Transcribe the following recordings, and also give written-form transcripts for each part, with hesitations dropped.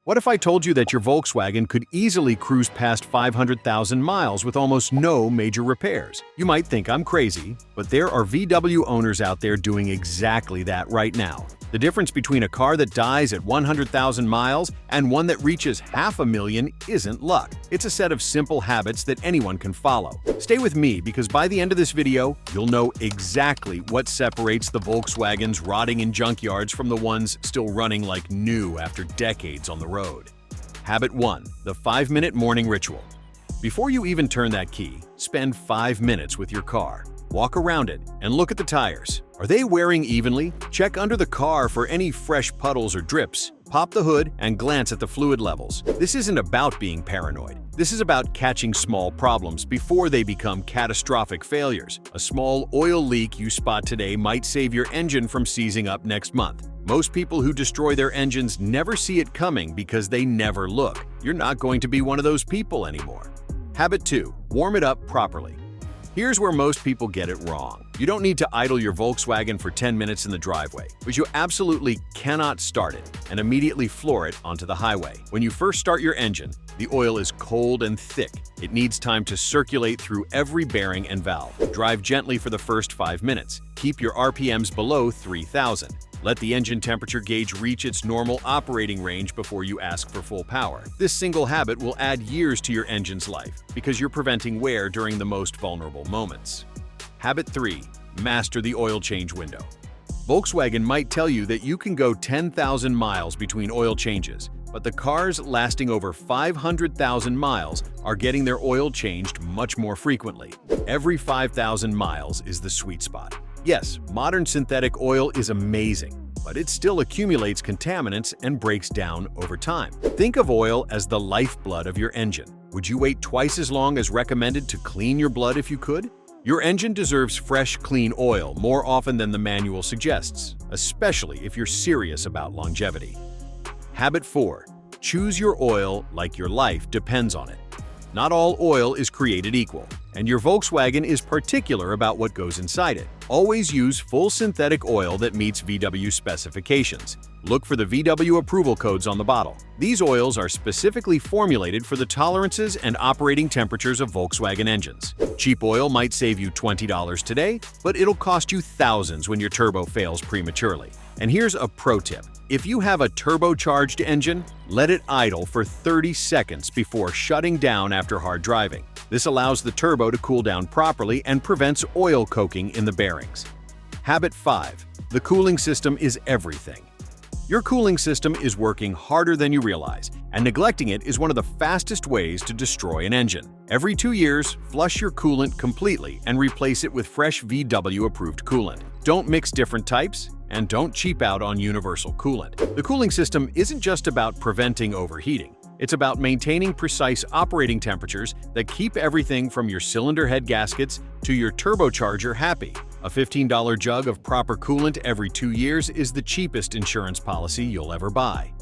What if I told you that your Volkswagen could easily cruise past 500,000 miles with almost no major repairs? You might think I'm crazy, but there are VW owners out there doing exactly that right now. The difference between a car that dies at 100,000 miles and one that reaches 500,000 isn't luck. It's a set of simple habits that anyone can follow. Stay with me because by the end of this video, you'll know exactly what separates the Volkswagens rotting in junkyards from the ones still running like new after decades on the road. Habit 1. The 5-minute morning ritual. Before you even turn that key, spend 5 minutes with your car. Walk around it and look at the tires. Are they wearing evenly? Check under the car for any fresh puddles or drips. Pop the hood and glance at the fluid levels. This isn't about being paranoid. This is about catching small problems before they become catastrophic failures. A small oil leak you spot today might save your engine from seizing up next month. Most people who destroy their engines never see it coming because they never look. You're not going to be one of those people anymore. Habit 2. Warm it up properly. Here's where most people get it wrong. You don't need to idle your Volkswagen for 10 minutes in the driveway, but you absolutely cannot start it and immediately floor it onto the highway. When you first start your engine, the oil is cold and thick. It needs time to circulate through every bearing and valve. Drive gently for the first 5 minutes. Keep your RPMs below 3,000. Let the engine temperature gauge reach its normal operating range before you ask for full power. This single habit will add years to your engine's life because you're preventing wear during the most vulnerable moments. Habit 3. Master the oil change window. Volkswagen might tell you that you can go 10,000 miles between oil changes, but the cars lasting over 500,000 miles are getting their oil changed much more frequently. Every 5,000 miles is the sweet spot. Yes, modern synthetic oil is amazing, but it still accumulates contaminants and breaks down over time. Think of oil as the lifeblood of your engine. Would you wait twice as long as recommended to clean your blood if you could? Your engine deserves fresh, clean oil more often than the manual suggests, especially if you're serious about longevity. Habit 4. Choose your oil like your life depends on it. Not all oil is created equal, and your Volkswagen is particular about what goes inside it. Always use full synthetic oil that meets VW specifications. Look for the VW approval codes on the bottle. These oils are specifically formulated for the tolerances and operating temperatures of Volkswagen engines. Cheap oil might save you $20 today, but it'll cost you thousands when your turbo fails prematurely. And here's a pro tip. If you have a turbocharged engine, let it idle for 30 seconds before shutting down after hard driving. This allows the turbo to cool down properly and prevents oil coking in the bearings. Habit 5. The cooling system is everything. Your cooling system is working harder than you realize, and neglecting it is one of the fastest ways to destroy an engine. Every 2 years, flush your coolant completely and replace it with fresh VW-approved coolant. Don't mix different types, and don't cheap out on universal coolant. The cooling system isn't just about preventing overheating. It's about maintaining precise operating temperatures that keep everything from your cylinder head gaskets to your turbocharger happy. A $15 jug of proper coolant every 2 years is the cheapest insurance policy you'll ever buy.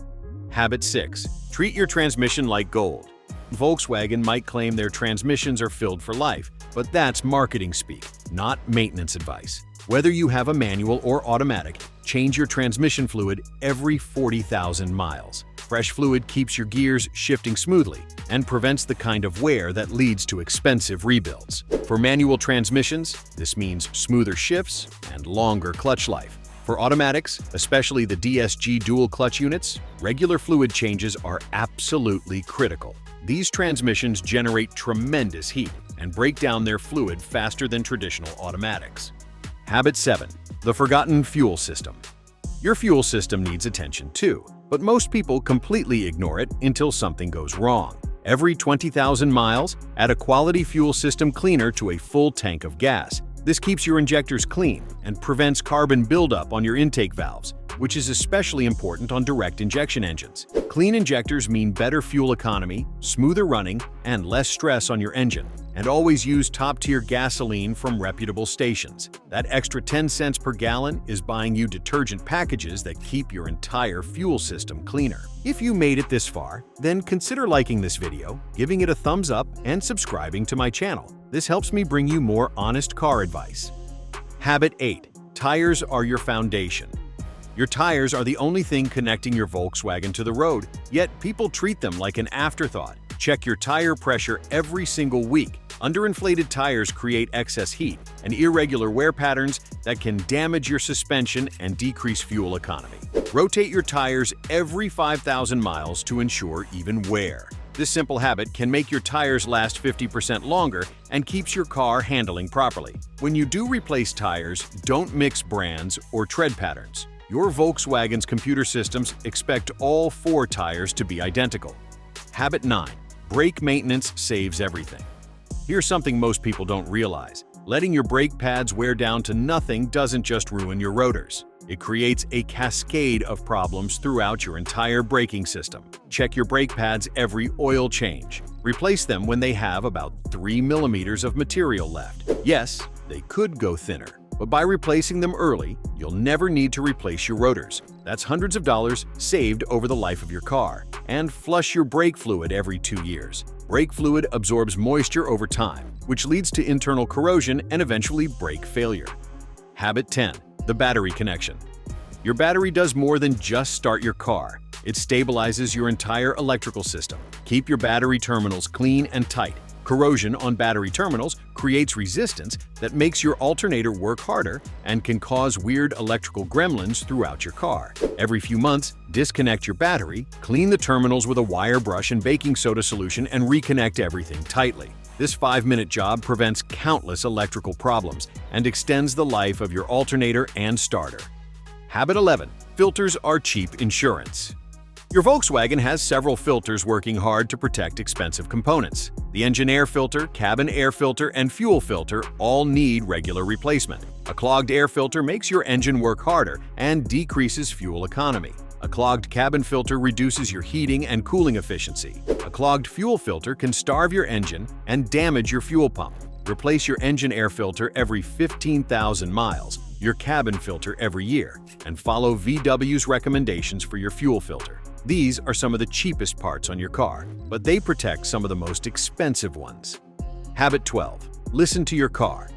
Habit 6. Treat your transmission like gold. Volkswagen might claim their transmissions are filled for life, but that's marketing speak, not maintenance advice. Whether you have a manual or automatic, change your transmission fluid every 40,000 miles. Fresh fluid keeps your gears shifting smoothly and prevents the kind of wear that leads to expensive rebuilds. For manual transmissions, this means smoother shifts and longer clutch life. For automatics, especially the DSG dual clutch units, regular fluid changes are absolutely critical. These transmissions generate tremendous heat and break down their fluid faster than traditional automatics. Habit 7. The forgotten fuel system. Your fuel system needs attention too, but most people completely ignore it until something goes wrong. Every 20,000 miles, add a quality fuel system cleaner to a full tank of gas. This keeps your injectors clean and prevents carbon buildup on your intake valves, which is especially important on direct injection engines. Clean injectors mean better fuel economy, smoother running, and less stress on your engine. And always use top-tier gasoline from reputable stations. That extra 10 cents per gallon is buying you detergent packages that keep your entire fuel system cleaner. If you made it this far, then consider liking this video, giving it a thumbs up, and subscribing to my channel. This helps me bring you more honest car advice. Habit 8. Tires are your foundation. Your tires are the only thing connecting your Volkswagen to the road, yet people treat them like an afterthought. Check your tire pressure every single week. Underinflated tires create excess heat and irregular wear patterns that can damage your suspension and decrease fuel economy. Rotate your tires every 5,000 miles to ensure even wear. This simple habit can make your tires last 50% longer and keeps your car handling properly. When you do replace tires, don't mix brands or tread patterns. Your Volkswagen's computer systems expect all 4 tires to be identical. Habit 9. Brake maintenance saves everything. Here's something most people don't realize. Letting your brake pads wear down to nothing doesn't just ruin your rotors. It creates a cascade of problems throughout your entire braking system. Check your brake pads every oil change. Replace them when they have about 3 millimeters of material left. Yes, they could go thinner, but by replacing them early, you'll never need to replace your rotors. That's hundreds of dollars saved over the life of your car. And flush your brake fluid every 2 years. Brake fluid absorbs moisture over time, which leads to internal corrosion and eventually brake failure. Habit 10. The battery connection. Your battery does more than just start your car. It stabilizes your entire electrical system. Keep your battery terminals clean and tight. Corrosion on battery terminals creates resistance that makes your alternator work harder and can cause weird electrical gremlins throughout your car. Every few months, disconnect your battery, clean the terminals with a wire brush and baking soda solution, and reconnect everything tightly. This 5-minute job prevents countless electrical problems and extends the life of your alternator and starter. Habit 11. Filters are cheap insurance. Your Volkswagen has several filters working hard to protect expensive components. The engine air filter, cabin air filter, and fuel filter all need regular replacement. A clogged air filter makes your engine work harder and decreases fuel economy. A clogged cabin filter reduces your heating and cooling efficiency. A clogged fuel filter can starve your engine and damage your fuel pump. Replace your engine air filter every 15,000 miles, your cabin filter every year, and follow VW's recommendations for your fuel filter. These are some of the cheapest parts on your car, but they protect some of the most expensive ones. Habit 12. Listen to your car.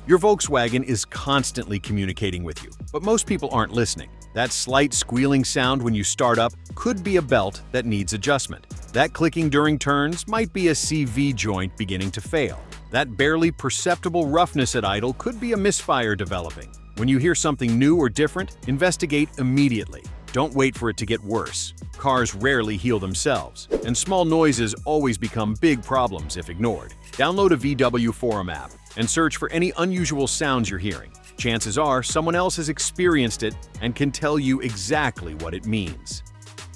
Your Volkswagen is constantly communicating with you, but most people aren't listening. That slight squealing sound when you start up could be a belt that needs adjustment. That clicking during turns might be a CV joint beginning to fail. That barely perceptible roughness at idle could be a misfire developing. When you hear something new or different, investigate immediately. Don't wait for it to get worse. Cars rarely heal themselves, and small noises always become big problems if ignored. Download a VW Forum app and search for any unusual sounds you're hearing. Chances are someone else has experienced it and can tell you exactly what it means.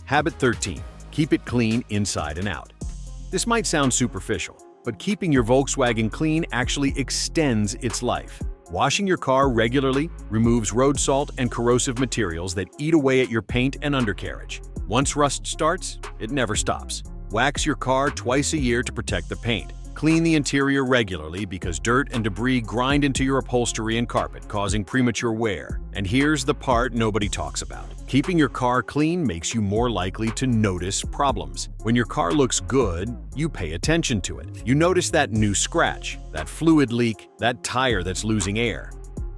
Habit 13. Keep it clean inside and out. This might sound superficial, but keeping your Volkswagen clean actually extends its life. Washing your car regularly removes road salt and corrosive materials that eat away at your paint and undercarriage. Once rust starts, it never stops. Wax your car twice a year to protect the paint. Clean the interior regularly because dirt and debris grind into your upholstery and carpet, causing premature wear. And here's the part nobody talks about. Keeping your car clean makes you more likely to notice problems. When your car looks good, you pay attention to it. You notice that new scratch, that fluid leak, that tire that's losing air.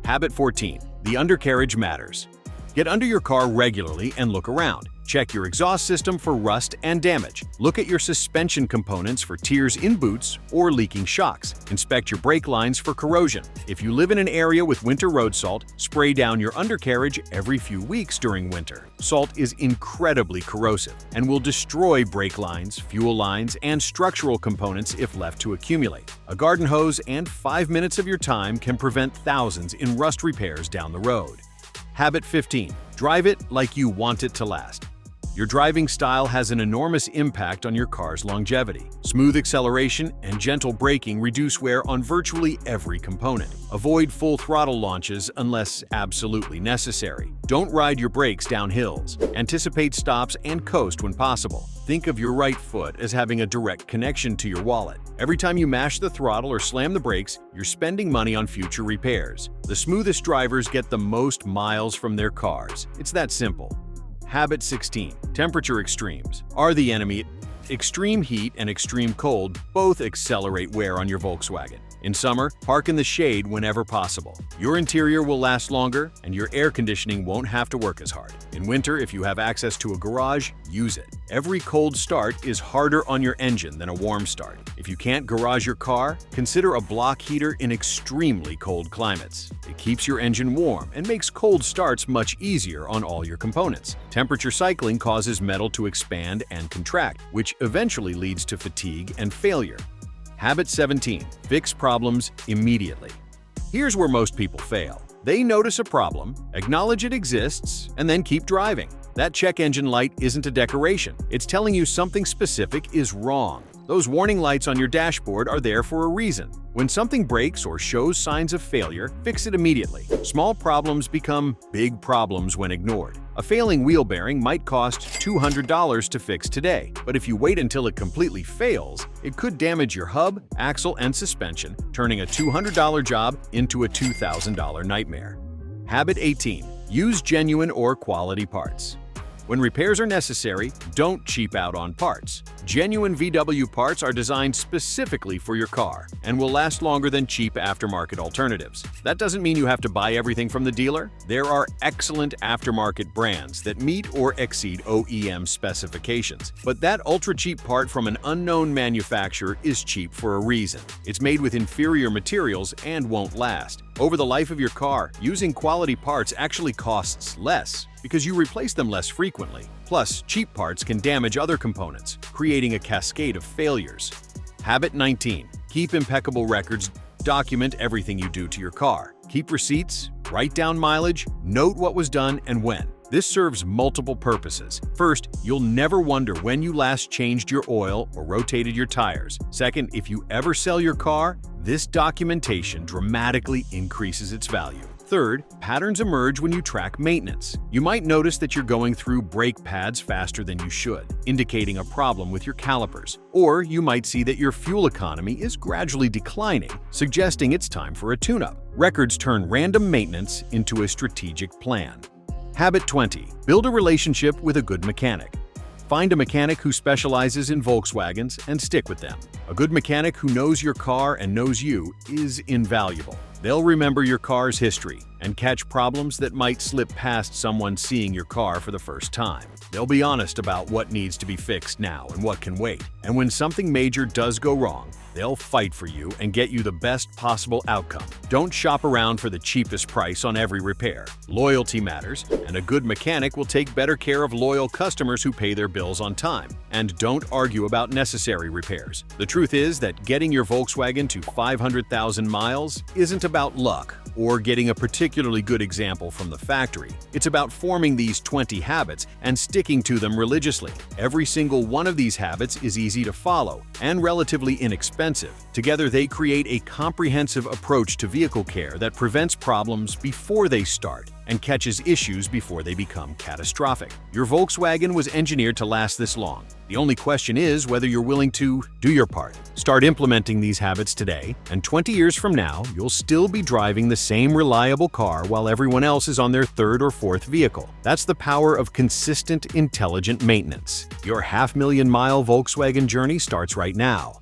Habit 14. The undercarriage matters. Get under your car regularly and look around. Check your exhaust system for rust and damage. Look at your suspension components for tears in boots or leaking shocks. Inspect your brake lines for corrosion. If you live in an area with winter road salt, spray down your undercarriage every few weeks during winter. Salt is incredibly corrosive and will destroy brake lines, fuel lines, and structural components if left to accumulate. A garden hose and 5 minutes of your time can prevent thousands in rust repairs down the road. Habit 15. Drive it like you want it to last. Your driving style has an enormous impact on your car's longevity. Smooth acceleration and gentle braking reduce wear on virtually every component. Avoid full throttle launches unless absolutely necessary. Don't ride your brakes down hills. Anticipate stops and coast when possible. Think of your right foot as having a direct connection to your wallet. Every time you mash the throttle or slam the brakes, you're spending money on future repairs. The smoothest drivers get the most miles from their cars. It's that simple. Habit 16. Temperature extremes are the enemy. Extreme heat and extreme cold both accelerate wear on your Volkswagen. In summer, park in the shade whenever possible. Your interior will last longer, and your air conditioning won't have to work as hard. In winter, if you have access to a garage, use it. Every cold start is harder on your engine than a warm start. If you can't garage your car, consider a block heater in extremely cold climates. It keeps your engine warm and makes cold starts much easier on all your components. Temperature cycling causes metal to expand and contract, which eventually leads to fatigue and failure. Habit 17. Fix problems immediately. Here's where most people fail. They notice a problem, acknowledge it exists, and then keep driving. That check engine light isn't a decoration. It's telling you something specific is wrong. Those warning lights on your dashboard are there for a reason. When something breaks or shows signs of failure, fix it immediately. Small problems become big problems when ignored. A failing wheel bearing might cost $200 to fix today, but if you wait until it completely fails, it could damage your hub, axle, and suspension, turning a $200 job into a $2,000 nightmare. Habit 18. Use genuine or quality parts. When repairs are necessary, don't cheap out on parts. Genuine VW parts are designed specifically for your car and will last longer than cheap aftermarket alternatives. That doesn't mean you have to buy everything from the dealer. There are excellent aftermarket brands that meet or exceed OEM specifications. But that ultra-cheap part from an unknown manufacturer is cheap for a reason. It's made with inferior materials and won't last. Over the life of your car, using quality parts actually costs less because you replace them less frequently. Plus, cheap parts can damage other components, creating a cascade of failures. Habit 19. Keep impeccable records. Document everything you do to your car. Keep receipts, write down mileage, note what was done and when. This serves multiple purposes. First, you'll never wonder when you last changed your oil or rotated your tires. Second, if you ever sell your car, this documentation dramatically increases its value. Third, patterns emerge when you track maintenance. You might notice that you're going through brake pads faster than you should, indicating a problem with your calipers. Or you might see that your fuel economy is gradually declining, suggesting it's time for a tune-up. Records turn random maintenance into a strategic plan. Habit 20. Build a relationship with a good mechanic. Find a mechanic who specializes in Volkswagens and stick with them. A good mechanic who knows your car and knows you is invaluable. They'll remember your car's history and catch problems that might slip past someone seeing your car for the first time. They'll be honest about what needs to be fixed now and what can wait. And when something major does go wrong, they'll fight for you and get you the best possible outcome. Don't shop around for the cheapest price on every repair. Loyalty matters, and a good mechanic will take better care of loyal customers who pay their bills on time. And don't argue about necessary repairs. The truth is that getting your Volkswagen to 500,000 miles isn't about luck or getting a particularly good example from the factory. It's about forming these 20 habits and sticking to them religiously. Every single one of these habits is easy to follow and relatively inexpensive. Together, they create a comprehensive approach to vehicle care that prevents problems before they start and catches issues before they become catastrophic. Your Volkswagen was engineered to last this long. The only question is whether you're willing to do your part. Start implementing these habits today, and 20 years from now, you'll still be driving the same reliable car while everyone else is on their third or fourth vehicle. That's the power of consistent, intelligent maintenance. Your 500,000-mile Volkswagen journey starts right now.